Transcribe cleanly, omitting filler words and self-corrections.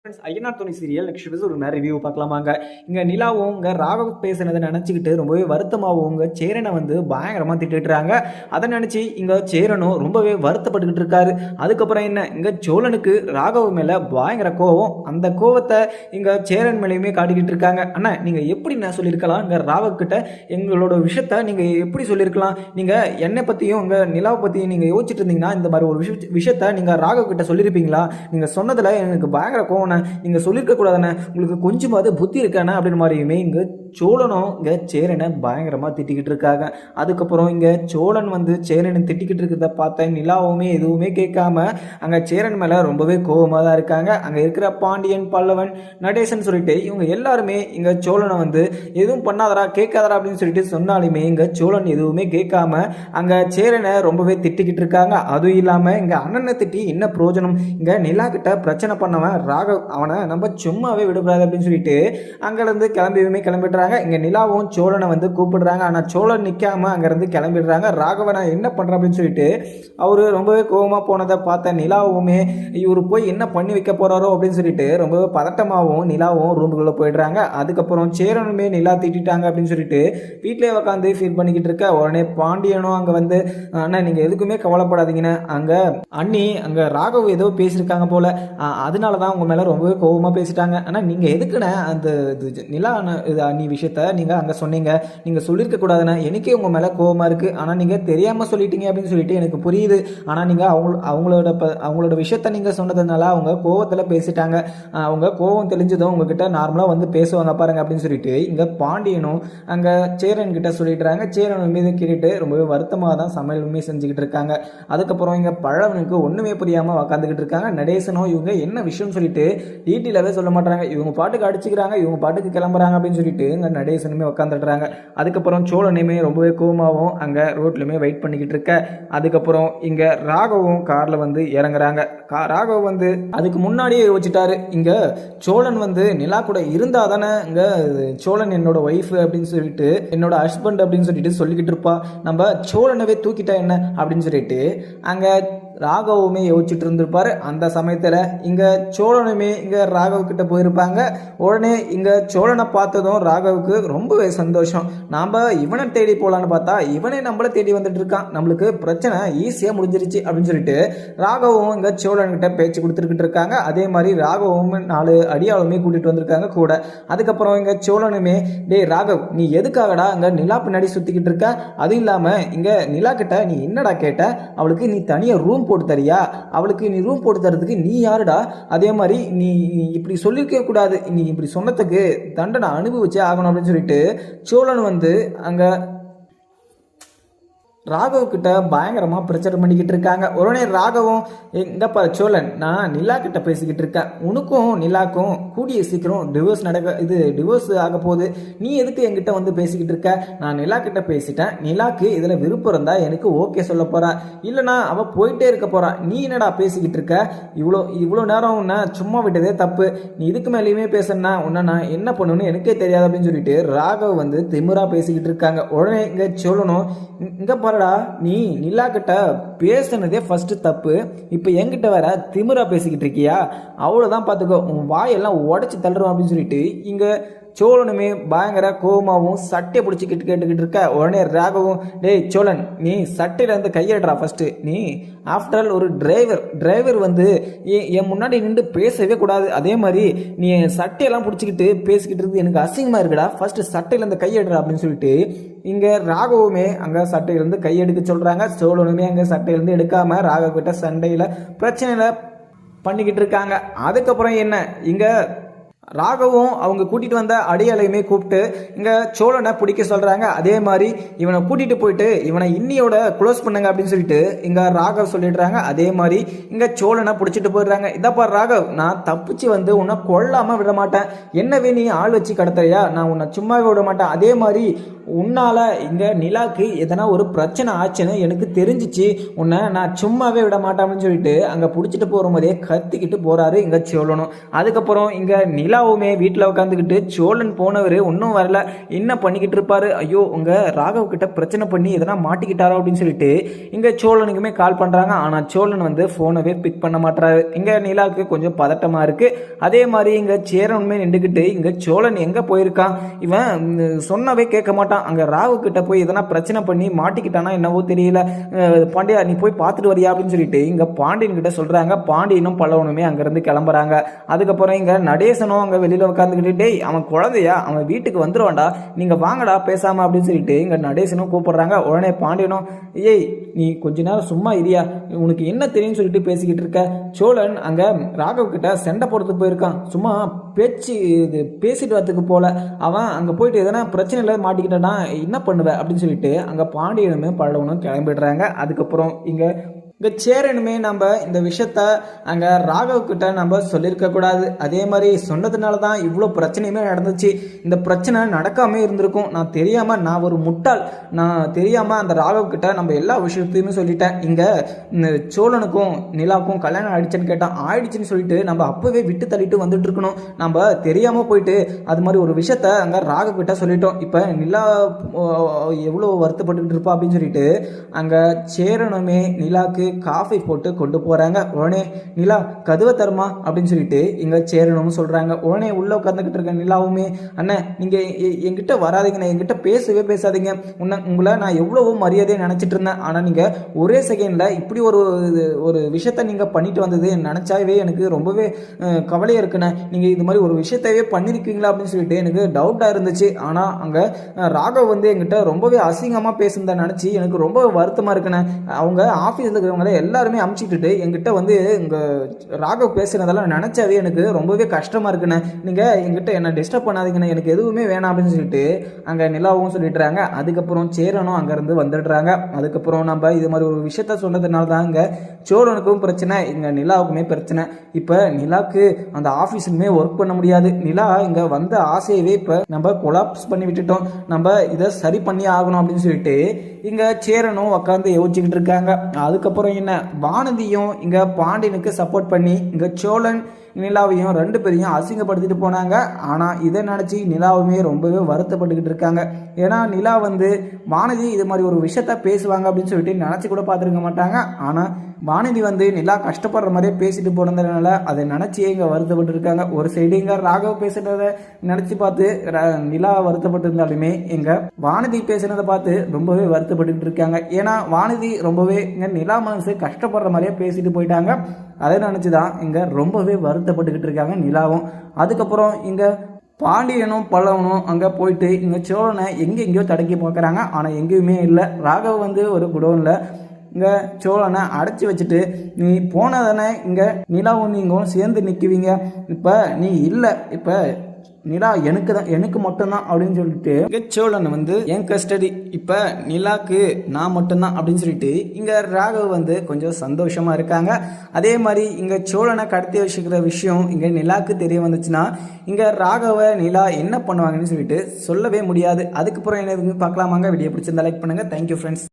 Friends, Ayyanar துணை serial next episode ஒரு review பார்க்கலாமாங்க. இங்கே நிலாவும் இங்கே ராகவ் பேசுனதை நினச்சிக்கிட்டு ரொம்பவே வருத்தமாகவும் இங்கே சேரனை பயங்கரமாக திட்டுறாங்க. அதை நினச்சி இங்கே சேரனும் ரொம்பவே வருத்தப்பட்டுக்கிட்டு இருக்காரு. அதுக்கப்புறம் என்ன, இங்கே சோழனுக்கு ராகவ் மேலே பயங்கர கோவம். அந்த கோவத்தை இங்கே சேரன் மேலேயுமே காட்டிக்கிட்டு இருக்காங்க. அண்ணா, நீங்கள் எப்படி நான் சொல்லியிருக்கலாம், இங்கே ராகவ் கிட்ட எங்களோட விஷயத்த நீங்கள் எப்படி சொல்லியிருக்கலாம்? நீங்கள் என்னை பற்றியும் இங்கே நிலாவை பற்றியும் நீங்கள் யோசிச்சுட்டு இருந்தீங்கன்னா இந்த மாதிரி ஒரு விஷயத்த நீங்கள் ராகவ் கிட்ட சொல்லியிருப்பீங்களா? நீங்கள் சொன்னதில் எனக்கு பயங்கர கோவம், நீங்க சொல்லிருக்க கூடாதானே, உங்களுக்கு கொஞ்சமாவது புத்தி இருக்கானே அப்படின்னு மாதிரியுமே இங்க சோழனும் இங்க சேரனை பயங்கரமா திட்டிக்கிட்டு இருக்காங்க. அதுக்கப்புறம் இங்க சோழன் சேரனை திட்டிக்கிட்டு இருக்கிறத பார்த்த நிலாவுமே எதுவுமே கேட்காம அங்க சேரன் மேல ரொம்பவே கோபமா தான் இருக்காங்க. அங்க இருக்கிற பாண்டியன், பல்லவன், நடேசன் சொல்லிட்டு இவங்க எல்லாருமே இங்க சோழனை எதுவும் பண்ணாதரா கேட்காதரா அப்படின்னு சொல்லிட்டு சொன்னாலுமே இங்க சோழன் எதுவுமே கேட்காம அங்க சேரனை ரொம்பவே திட்டிக்கிட்டு இருக்காங்க. அதுவும் இல்லாம இங்க அண்ணனை திட்டி என்ன பிரயோஜனம், இங்க நிலா கிட்ட பிரச்சனை பண்ணவன் ராகவ், அவனை நம்ம சும்மாவே விடக்கூடாது அப்படின்னு சொல்லிட்டு அங்கிருந்து கிளம்பிடுறாங்க. இங்க நிலாவும் சோழனை கூப்பிடுறாங்க. ஆனா சோழன் நிக்காம அங்கிருந்து கிளம்பிடுறாங்க. ராகவனை என்ன பண்ற அப்படின்னு சொல்லிட்டு அவரு ரொம்பவே கோபமா போனதை பார்த்த நிலாவுமே இவரு போய் என்ன பண்ணி வைக்க போறாரோ அப்படின்னு சொல்லிட்டு ரொம்பவே பதட்டமாகவும் நிலாவும் ரூமுக்குள்ள போயிடுறாங்க. அதுக்கப்புறம் சேரனுமே நிலா திட்டாங்க அப்படின்னு சொல்லிட்டு வீட்டிலே உட்காந்து ஃபீல் பண்ணிக்கிட்டு இருக்க உடனே பாண்டியனும் அங்க அண்ணா நீங்க எதுக்குமே கவலைப்படாதீங்கன்னு அங்க அண்ணி அங்க ராகவ் ஏதோ பேசியிருக்காங்க போல, அதனாலதான் உங்க மேல ரொம்பவே கோபமா பேசிட்டாங்க. ஆனா நீங்க எதுக்குன்னு அந்த நிலா அண்ணி விஷயத்த நீங்க அங்க சொன்னீங்க, நீங்க சொல்லியிருக்க கூடாதுன்னா எனக்கே உங்க மேல கோபமா இருக்கு. ஆனா நீங்க தெரியாம சொல்லிட்டீங்க அப்படின்னு சொல்லிட்டு எனக்கு புரியுது. ஆனா நீங்க அவங்களோட விஷயத்த நீங்க சொன்னதுனால அவங்க கோவத்துல பேசிட்டாங்க. அவங்க கோவம் தெளிஞ்சதும் உங்ககிட்ட நார்மலா பேசுவாங்க பாருங்க அப்படின்னு சொல்லிட்டு இங்க பாண்டியனும் அங்க சேரன் கிட்ட சொல்லிடுறாங்க. சேரன் மீது கேட்டுட்டு ரொம்பவே வருத்தமாக தான் சமையலுமே செஞ்சுக்கிட்டு இருக்காங்க. அதுக்கப்புறம் இங்க பழவனுக்கு ஒண்ணுமே புரியாம உக்காந்துக்கிட்டு இருக்காங்க. நடேசனும் இவங்க என்ன விஷயம் சொல்லிட்டு டீட்டெயிலாவே சொல்ல மாட்டாங்க. இவங்க பாட்டுக்கு அடிச்சுக்கிறாங்க, இவங்க பாட்டுக்கு கிளம்புறாங்க அப்படின்னு சொல்லிட்டு இங்க நடேசனுமே உட்காந்துடுறாங்க. அதுக்கப்புறம் சோழனுமே ரொம்பவே கோவமாகவும் அங்க ரோட்லயுமே வெயிட் பண்ணிக்கிட்டு இருக்க. அதுக்கப்புறம் இங்க ராகவும் கார்ல இறங்குறாங்க. ராகவ் அதுக்கு முன்னாடியே யோசிச்சிட்டாரு, இங்க சோழன் நிலா கூட இருந்தா தானே இங்க சோழன் என்னோட ஒய்ஃப் அப்படின்னு சொல்லிட்டு என்னோட ஹஸ்பண்ட் அப்படின்னு சொல்லிட்டு சொல்லிக்கிட்டு இருப்பா, நம்ம சோழனவே தூக்கிட்டா என்ன அப்படின்னு சொல்லிட்டு அங்க ராகவுமே யோசிச்சுட்டு இருந்திருப்பாரு. அந்த சமயத்துல இங்க சோழனுமே இங்க ராகவ் கிட்ட போயிருப்பாங்க. உடனே இங்க சோழனை பார்த்ததும் ராகவுக்கு ரொம்பவே சந்தோஷம். நாம இவனை தேடி போலான்னு பார்த்தா இவனே நம்மள தேடி வந்துட்டு இருக்கான், நம்மளுக்கு பிரச்சனை ஈஸியா முடிஞ்சிருச்சு அப்படின்னு சொல்லிட்டு ராகவும் இங்க சோழன் கிட்ட பேச்சு கொடுத்துக்கிட்டு இருக்காங்க. அதே மாதிரி ராகவும் 4 அடியாளுமே கூட்டிட்டு வந்திருக்காங்க கூட. அதுக்கப்புறம் இங்க சோழனுமே, டே ராகவ், நீ எதுக்காகடா அங்க நிலா பின்னாடி சுத்திக்கிட்டு இருக்க? அதுவும் இல்லாம இங்க நிலா கிட்ட நீ என்னடா கேட்ட? அவளுக்கு நீ தனியா ரூம் போட்டு தரியா? அவளுக்கு நீ ரூம் போட்டு தரதுக்கு நீ யாருடா? அதே மாதிரி நீ இப்படி சொல்லிருக்க கூடாது, நீ இப்படி சொன்னதுக்கு தண்டனை அனுபவிச்சே ஆகணும் அப்படின்னு சொல்லிட்டு சோழன் அங்க ராகவ் கிட்ட பயங்கரமா பிரச்சனை பண்ணிக்கிட்டு இருக்காங்க. உடனே ராகவும், எங்கப்பா சோழன், நான் நிலா கிட்ட பேசிக்கிட்டு இருக்கேன், உனக்கும் நிலாக்கும் கூடிய சீக்கிரம் டிவோர்ஸ் ஆக போகுது, நீ எதுக்கு என்கிட்ட பேசிக்கிட்டு இருக்க? நான் நிலா கிட்ட பேசிட்டேன், நிலாக்கு இதுல விருப்பம் இருந்தா எனக்கு ஓகே சொல்ல போறா, இல்லைனா அவ போயிட்டே இருக்க போறா, நீ என்னடா பேசிக்கிட்டு இருக்க? இவ்வளோ நேரம் உன்னை சும்மா விட்டதே தப்பு, நீ இதுக்கு மேலேயுமே பேசுனா உன்னை நான் என்ன பண்ணுன்னு எனக்கே தெரியாது அப்படின்னு சொல்லிட்டு ராகவ் திமிரா பேசிக்கிட்டு இருக்காங்க. உடனே இங்க சோழனும், இங்க பாருடா, நீ நிலா கிட்ட பேசுனதே ஃபர்ஸ்ட் தப்பு, இப்ப என்கிட்ட வேற திமிரா பேசிக்கிட்டு இருக்கியா? அவ்வளவுதான், பாத்துக்கோ, உன் வாயெல்லாம் உடைச்சு தள்ளுறோம் அப்படின்னு சொல்லிட்டு இங்க சோழனுமே பயங்கர கோபமாகவும் சட்டையை பிடிச்சி கேட்டுக்கிட்டு இருக்க. உடனே ராகவும், டேய் சோழன், நீ சட்டையில கையெடுறா ஃபர்ஸ்ட், நீ ஆஃப்டர் ஆல் ஒரு டிரைவர் என் முன்னாடி நின்று பேசவே கூடாது, அதே மாதிரி நீ சட்டையெல்லாம் பிடிச்சிக்கிட்டு பேசிக்கிட்டு இருக்கு எனக்கு அசிங்கமா இருக்குடா, ஃபர்ஸ்ட் சட்டையில கையெடுறா அப்படின்னு சொல்லிட்டு இங்க ராகவுமே அங்க சட்டையிலிருந்து கையெடுக்க சொல்றாங்க. சோழனுமே அங்க சட்டையிலிருந்து எடுக்காம ராகவ் கிட்ட சண்டையில பிரச்சனையில பண்ணிக்கிட்டு இருக்காங்க. அதுக்கப்புறம் என்ன, இங்க ராகவும் அவங்க கூட்டிட்டு வந்த அடியாளையுமே கூப்பிட்டு இங்க சோழனை பிடிக்க சொல்றாங்க. அதே மாதிரி இவனை கூட்டிட்டு போயிட்டு இவனை இன்னியோட க்ளோஸ் பண்ணுங்க அப்படின்னு சொல்லிட்டு இங்க ராகவ் சொல்லிடுறாங்க. அதே மாதிரி இங்க சோழனை பிடிச்சிட்டு போயிடுறாங்க. இதப்பா ராகவ், நான் தப்பிச்சு உன்னை கொல்லாம விட மாட்டேன், என்னவே நீ ஆள் வச்சு கடத்துறியா, நான் உன்னை சும்மாவே விட மாட்டேன், அதே மாதிரி உன்னால இங்க நிலாக்கு எதனா ஒரு பிரச்சனை ஆச்சுன்னு எனக்கு தெரிஞ்சிச்சு, உன்னை நான் சும்மாவே விட மாட்டேன் அப்படின்னு சொல்லிட்டு அங்க பிடிச்சிட்டு போற போதே கத்திக்கிட்டு போறாரு இங்க சோழனும். அதுக்கப்புறம் இங்க நிலா நிலாவுமே வீட்டில் உட்காந்துக்கிட்டு சோழன் போனவர் ஒன்றும் வரல, என்ன பண்ணிக்கிட்டு இருப்பாரு, ஐயோ உங்கள் ராகவ் கிட்ட பிரச்சனை பண்ணி எதனா மாட்டிக்கிட்டாரோ அப்படின்னு சொல்லிட்டு இங்கே சோழனுக்குமே கால் பண்ணுறாங்க. ஆனால் சோழன் வந்து ஃபோனவே பிக் பண்ண மாட்டாரு. இங்கே நிலாவுக்கு கொஞ்சம் பதட்டமாக இருக்குது. அதே மாதிரி இங்கே சேரனுமே நின்றுக்கிட்டு இங்கே சோழன் எங்கே போயிருக்கான், இவன் சொன்னவே கேட்க மாட்டான், அங்கே ராகு கிட்ட போய் எதனா பிரச்சனை பண்ணி மாட்டிக்கிட்டானா என்னவோ தெரியல, பாண்டியா நீ போய் பார்த்துட்டு வரியா அப்படின்னு சொல்லிட்டு இங்கே பாண்டியன் கிட்ட சொல்கிறாங்க. பாண்டியனும் பல்லவனுமே அங்கேருந்து கிளம்புறாங்க. அதுக்கப்புறம் இங்கே நடேசனும் அங்கே வெளியில் உட்காந்துக்கிட்டு டேய் அவன் குழந்தையா, அவன் வீட்டுக்கு வந்துடுவான்டா, நீங்கள் வாங்கடா பேசாமல் அப்படின்னு சொல்லிட்டு இங்கே நடேசனும் கூப்பிடுறாங்க. உடனே பாண்டியனும் ஏய் நீ கொஞ்ச நேரம் சும்மா இரியா, உனக்கு என்ன தெரியும்னு சொல்லிட்டு பேசிக்கிட்டு இருக்க, சோழன் அங்கே ராகவ் கிட்ட சண்டை போடுறதுக்கு போயிருக்கான், சும்மா பேச்சு இது பேசிட்டு வரதுக்கு போல, அவன் அங்கே போயிட்டு எதனா பிரச்சனை இல்லை மாட்டிக்கிட்டானா என்ன பண்ணுவேன் அப்படின்னு சொல்லிட்டு அங்கே பாண்டியனுமே பல்லவனும் கிளம்பிடுறாங்க. அதுக்கப்புறம் இங்கே சேரனுமே நம்ம இந்த விஷயத்த அங்கே ராகவ் கிட்ட நம்ம சொல்லியிருக்க கூடாது, அதே மாதிரி சொன்னதுனால தான் இவ்வளோ பிரச்சனையுமே நடந்துச்சு, இந்த பிரச்சனை நடக்காமல் இருந்திருக்கும், நான் தெரியாமல், நான் ஒரு முட்டாள், நான் தெரியாமல் அந்த ராகவ் கிட்ட நம்ம எல்லா விஷயத்தையுமே சொல்லிட்டேன், இங்கே சோழனுக்கும் நிலாவுக்கும் கல்யாணம் ஆயிடுச்சுன்னு கேட்டான், ஆயிடுச்சுன்னு சொல்லிட்டு நம்ம அப்போவே விட்டு தள்ளிட்டு வந்துட்டு இருக்கணும், நம்ம தெரியாமல் போயிட்டு அது மாதிரி ஒரு விஷயத்த அங்கே ராகவ் கிட்ட சொல்லிட்டோம், இப்போ நிலா எவ்வளோ வருத்தப்பட்டுக்கிட்டு இருப்பா அப்படின்னு சொல்லிட்டு அங்கே சேரனுமே நிலாவுக்கு காஃபி போட்டு கொண்டு போறாங்க. உடனே நிலா கதவை தருமா அப்படின்னு சொல்லிட்டு இங்க சேரணும்னு சொல்றாங்க. உடனே உள்ள உட்காந்துக்கிட்டு இருக்க நிலாவுமே அண்ணன் நீங்க என்கிட்ட வராதிங்கண்ணே, என்கிட்ட பேசவே பேசாதீங்க, உங்களை நான் எவ்வளவோ மரியாதையை நினைச்சிட்டு இருந்தேன், ஆனா நீங்க ஒரே செகண்ட்ல இப்படி ஒரு விஷயத்த நீங்க பண்ணிட்டு வந்தது நினைச்சாவே எனக்கு ரொம்பவே கவலையா இருக்குண்ணே, நீங்க இது மாதிரி ஒரு விஷயத்தவே பண்ணிருக்கீங்களா அப்படின்னு சொல்லிட்டு எனக்கு டவுட்டா இருந்துச்சு, ஆனா அங்க ராகவ் வந்து என்கிட்ட ரொம்பவே அசிங்கமா பேசுனதை நினைச்சு எனக்கு ரொம்ப வருத்தமா இருக்குண்ணே, அவங்க ஆபீஸ்ல இருக்கிறவங்க எல்லாருமே அமுச்சிட்டு என்கிட்ட வந்து இங்க ராகவ் பேசுனதெல்லாம் நினைச்சாவே எனக்கு ரொம்பவே கஷ்டமா இருக்குண்ணே, நீங்க என்கிட்ட என்ன டிஸ்டர்ப் பண்ணாதீங்கண்ணே, எனக்கு எதுவுமே வேணாம் அப்படின்னு சொல்லிட்டு அங்க நிலாவும் சொல்லிட்டுறாங்க. அதுக்கப்புறம் சேரனும் அங்க இருந்து வந்துடுறாங்க. அதுக்கப்புறம் நம்ம இது மாதிரி ஒரு விஷயத்த சொன்னதுனால தான் இங்க சோழனுக்கும் பிரச்சனை, இங்க நிலாவுக்குமே பிரச்சனை, இப்ப நிலாவுக்கு அந்த ஆபீஸுமே ஒர்க் பண்ண முடியாது, நிலா இங்க வந்த ஆசையவே இப்ப நம்ம கொலாப்ஸ் பண்ணி விட்டுட்டோம், நம்ம இதை சரி பண்ணி ஆகணும் அப்படின்னு சொல்லிட்டு இங்க சேரனும் உட்காந்து யோசிச்சுக்கிட்டு இருக்காங்க. அதுக்கப்புறம் என்ன வானதியும் இங்க பாண்டியனுக்கு சப்போர்ட் பண்ணி இங்க சோழன் நிலாவையும் ரெண்டு பேரையும் அசிங்கப்படுத்திட்டு போனாங்க. ஆனால் இதை நினச்சி நிலாவுமே ரொம்பவே வருத்தப்பட்டுக்கிட்டு இருக்காங்க. ஏன்னா நிலா வந்து வானதி இது மாதிரி ஒரு விஷயத்த பேசுவாங்க அப்படின்னு சொல்லிட்டு நினச்சி கூட பார்த்துருக்க மாட்டாங்க. ஆனால் வானதி வந்து நிலா கஷ்டப்படுற மாதிரியே பேசிட்டு போனதுனால அதை நினச்சியே இங்கே வருத்தப்பட்டு இருக்காங்க. ஒரு சைடு இங்கே ராகவ் பேசுனதை நினச்சி பார்த்து நிலா வருத்தப்பட்டு இருந்தாலுமே எங்கள் வானதி பேசுனதை பார்த்து ரொம்பவே வருத்தப்பட்டுக்கிட்டு இருக்காங்க. ஏன்னா வானதி ரொம்பவே இங்கே நிலா மனசு கஷ்டப்படுற மாதிரியே பேசிட்டு போயிட்டாங்க. அதை நினச்சி தான் இங்கே ரொம்பவே வருத்தப்பட்டுக்கிட்டு இருக்காங்க நிலாவும். அதுக்கப்புறம் இங்கே பாண்டியனும் பல்லவனும் அங்கே போயிட்டு இங்கே சோழனை எங்கேயோ தடக்கி பார்க்குறாங்க. ஆனால் எங்கேயுமே இல்லை. ராகவ் வந்து ஒரு குடோனில் இங்கே சோழனை அடைச்சி வச்சுட்டு நீ போனதானே இங்கே நிலாவும் நீங்களும் சேர்ந்து நிற்குவீங்க, இப்போ நீ இல்லை, இப்போ நிலா எனக்கு மட்டும்தான் அப்படின்னு சொல்லிட்டு இங்கே சோழன் வந்து என் கஸ்டடி, இப்போ நிலாக்கு நான் மட்டும்தான் அப்படின்னு சொல்லிட்டு இங்கே ராகவ் வந்து கொஞ்சம் சந்தோஷமா இருக்காங்க. அதே மாதிரி இங்கே சோழனை கடத்தி வச்சுக்கிற விஷயம் இங்கே நிலாக்கு தெரிய வந்துச்சுன்னா இங்கே ராகவ நிலா என்ன பண்ணுவாங்கன்னு சொல்லிட்டு சொல்லவே முடியாது. அதுக்கப்புறம் என்ன பார்க்கலாமாங்க. வீடியோ பிடிச்சிருந்தா லைக் பண்ணுங்க. Thank you friends.